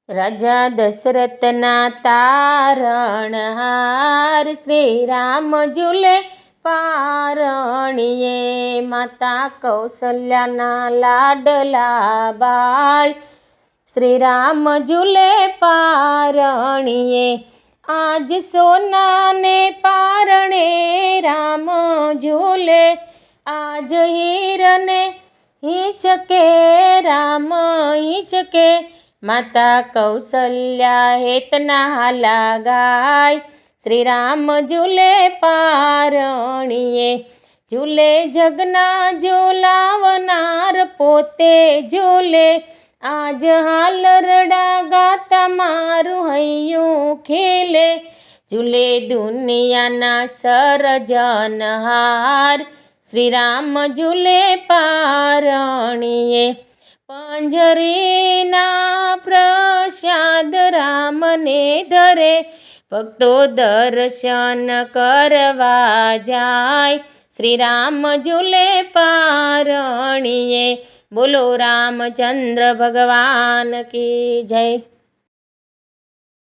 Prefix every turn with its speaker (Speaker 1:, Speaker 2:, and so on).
Speaker 1: રાજા દશરથના તારણહાર, શ્રી રામ ઝૂલે પારણીએ, માતા કૌશલ્યાના લાડલા બાળ, શ્રી રામ ઝૂલે પારણીએ. આજ સોનાને પારણે રામ ઝૂલે, આજ હીરને હિંચકે રામ હિંચકે, માતા કૌશલ્યા હેતના હાલા ગાય, શ્રી રામ ઝૂલે પારણીએ. ઝૂલે જગના ઝૂલાવનાર પોતે ઝૂલે, આજ હાલરડા ગાતા મારું હૈયું ખીલે, ઝૂલે દુનિયાના સર્જનહાર, શ્રી રામ ઝૂલે પારણીએ. પંજરીના પ્રસાદ રામને ધરે, ભક્તો દર્શન કરવા જાય, શ્રી રામ ઝૂલે પારણીએ. બોલો રામચંદ્ર ભગવાન કી જય.